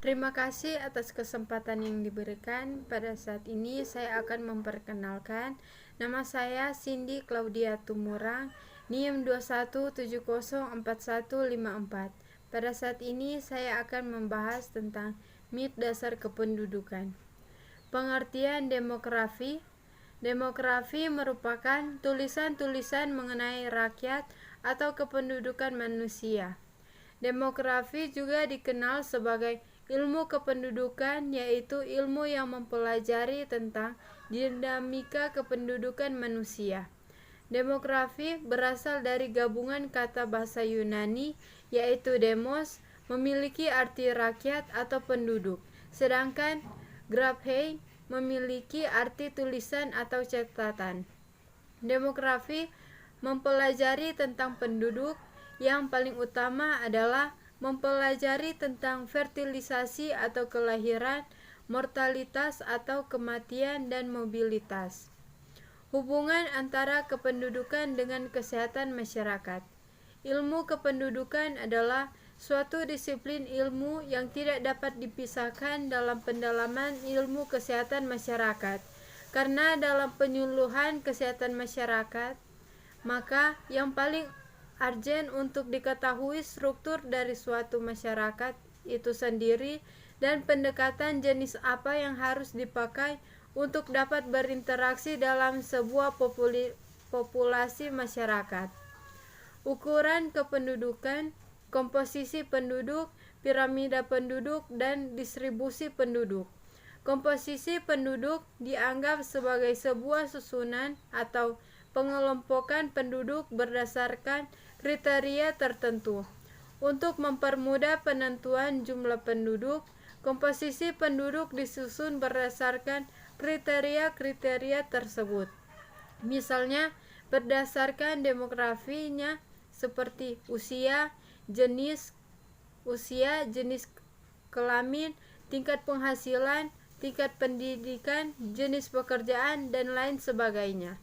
Terima kasih atas kesempatan yang diberikan. Pada saat ini saya akan memperkenalkan nama saya Cindy Claudia Tumurang, NIM 21704154. Pada saat ini saya akan membahas tentang mit dasar kependudukan. Pengertian demografi. Demografi merupakan tulisan-tulisan mengenai rakyat atau kependudukan manusia. Demografi juga dikenal sebagai ilmu kependudukan, yaitu ilmu yang mempelajari tentang dinamika kependudukan manusia. Demografi berasal dari gabungan kata bahasa Yunani, yaitu demos, memiliki arti rakyat atau penduduk, sedangkan graphei memiliki arti tulisan atau catatan. Demografi mempelajari tentang penduduk. Yang paling utama adalah mempelajari tentang fertilisasi atau kelahiran, mortalitas atau kematian, dan mobilitas. Hubungan antara kependudukan dengan kesehatan masyarakat. Ilmu kependudukan adalah suatu disiplin ilmu yang tidak dapat dipisahkan dalam pendalaman ilmu kesehatan masyarakat. Karena dalam penyuluhan kesehatan masyarakat, maka yang paling urgent untuk diketahui struktur dari suatu masyarakat itu sendiri dan pendekatan jenis apa yang harus dipakai untuk dapat berinteraksi dalam sebuah populasi masyarakat. Ukuran kependudukan, komposisi penduduk, piramida penduduk, dan distribusi penduduk. Komposisi penduduk dianggap sebagai sebuah susunan atau pengelompokan penduduk berdasarkan kriteria tertentu. Untuk mempermudah penentuan jumlah penduduk, komposisi penduduk disusun berdasarkan kriteria-kriteria tersebut. Misalnya, berdasarkan demografinya seperti jenis kelamin, tingkat penghasilan, tingkat pendidikan, jenis pekerjaan, dan lain sebagainya.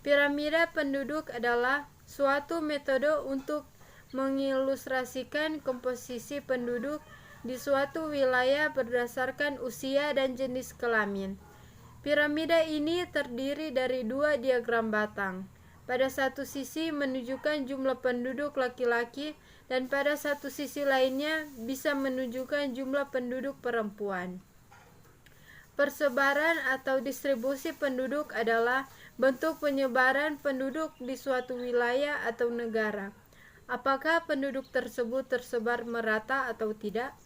Piramida penduduk adalah suatu metode untuk mengilustrasikan komposisi penduduk di suatu wilayah berdasarkan usia dan jenis kelamin. Piramida ini terdiri dari dua diagram batang. Pada satu sisi menunjukkan jumlah penduduk laki-laki dan pada satu sisi lainnya bisa menunjukkan jumlah penduduk perempuan. Persebaran atau distribusi penduduk adalah bentuk penyebaran penduduk di suatu wilayah atau negara. Apakah penduduk tersebut tersebar merata atau tidak?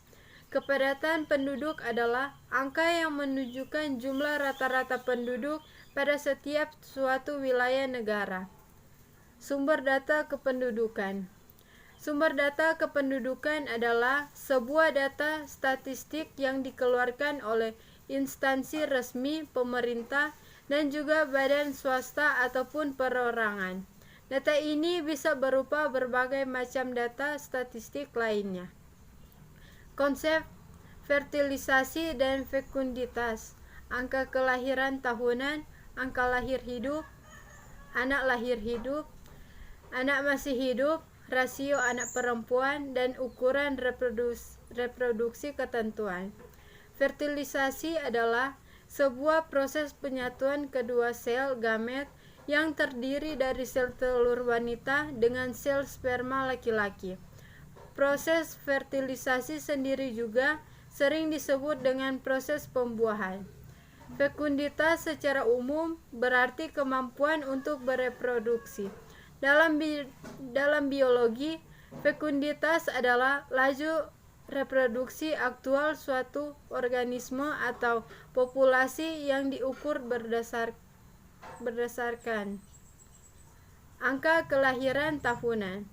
Kepadatan penduduk adalah angka yang menunjukkan jumlah rata-rata penduduk pada setiap suatu wilayah negara. Sumber data kependudukan. Sumber data kependudukan adalah sebuah data statistik yang dikeluarkan oleh instansi resmi, pemerintah, dan juga badan swasta ataupun perorangan. Data ini bisa berupa berbagai macam data statistik lainnya. Konsep fertilisasi dan fekunditas, angka kelahiran tahunan, angka lahir hidup, anak lahir hidup, anak masih hidup, rasio anak perempuan, dan ukuran reproduksi ketentuan. Fertilisasi adalah sebuah proses penyatuan kedua sel gamet yang terdiri dari sel telur wanita dengan sel sperma laki-laki. Proses fertilisasi sendiri juga sering disebut dengan proses pembuahan. Fekunditas secara umum berarti kemampuan untuk bereproduksi. Dalam biologi, fekunditas adalah laju reproduksi aktual suatu organisme atau populasi yang diukur berdasarkan angka kelahiran tahunan.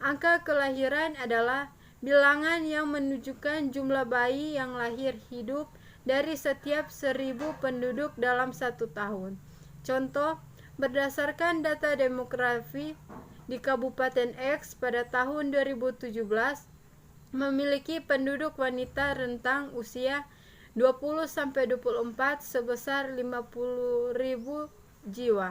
Angka kelahiran adalah bilangan yang menunjukkan jumlah bayi yang lahir hidup dari setiap 1000 penduduk dalam 1 tahun. Contoh, berdasarkan data demografi di Kabupaten X pada tahun 2017 memiliki penduduk wanita rentang usia 20-24 sebesar 50.000 jiwa.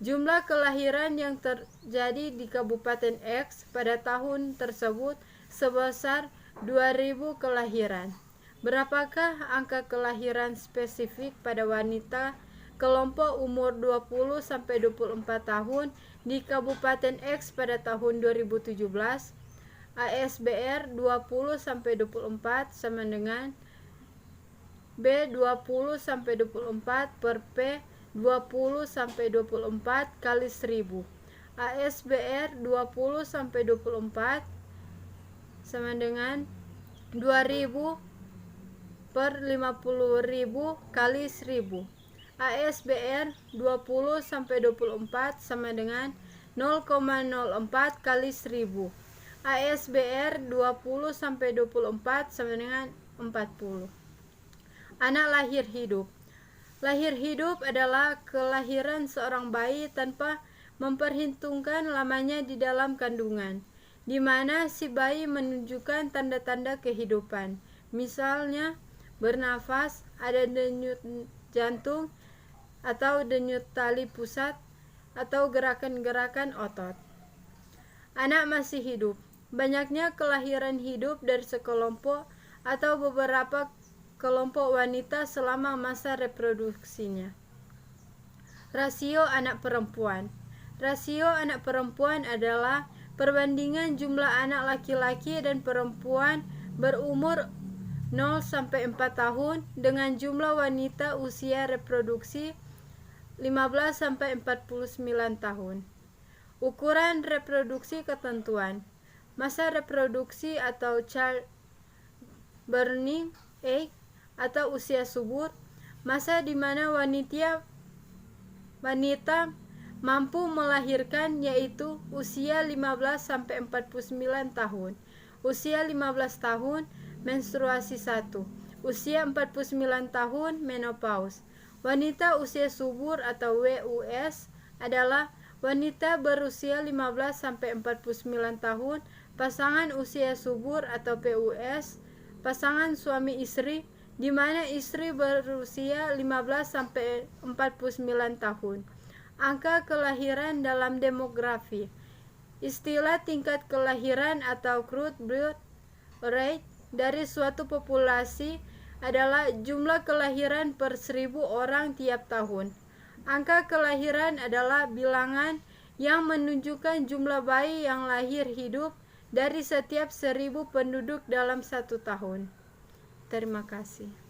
Jumlah kelahiran yang terjadi di Kabupaten X pada tahun tersebut sebesar 2000 kelahiran. Berapakah angka kelahiran spesifik pada wanita kelompok umur 20-24 tahun di Kabupaten X pada tahun 2017? ASBR 20-24 sama dengan B 20-24 per P 20-24 kali 1000. ASBR 20-24 sama dengan 2000 per 50.000 kali 1000. ASBR 20-24 sama dengan 0,04 kali 1000. ASBR 20-24 sama dengan 40. Anak lahir hidup. Lahir hidup adalah kelahiran seorang bayi tanpa memperhitungkan lamanya di dalam kandungan, di mana si bayi menunjukkan tanda-tanda kehidupan. Misalnya, bernafas, ada denyut jantung atau denyut tali pusat atau gerakan-gerakan otot. Anak masih hidup. Banyaknya kelahiran hidup dari sekelompok atau beberapa kelompok wanita selama masa reproduksinya. Rasio anak perempuan. Rasio anak perempuan adalah perbandingan jumlah anak laki-laki dan perempuan berumur 0-4 tahun dengan jumlah wanita usia reproduksi 15-49 tahun. Ukuran reproduksi ketentuan. Masa reproduksi atau childbearing age atau usia subur, masa di mana wanita mampu melahirkan, yaitu usia 15-49 tahun. Usia 15 tahun menstruasi 1. Usia 49 tahun menopause. Wanita usia subur atau WUS adalah wanita berusia 15-49 tahun, pasangan usia subur atau PUS, pasangan suami istri, di mana istri berusia 15-49 tahun. Angka kelahiran dalam demografi. Istilah tingkat kelahiran atau growth rate dari suatu populasi adalah jumlah kelahiran per 1000 orang tiap tahun. Angka kelahiran adalah bilangan yang menunjukkan jumlah bayi yang lahir hidup dari setiap 1000 penduduk dalam 1 tahun. Terima kasih.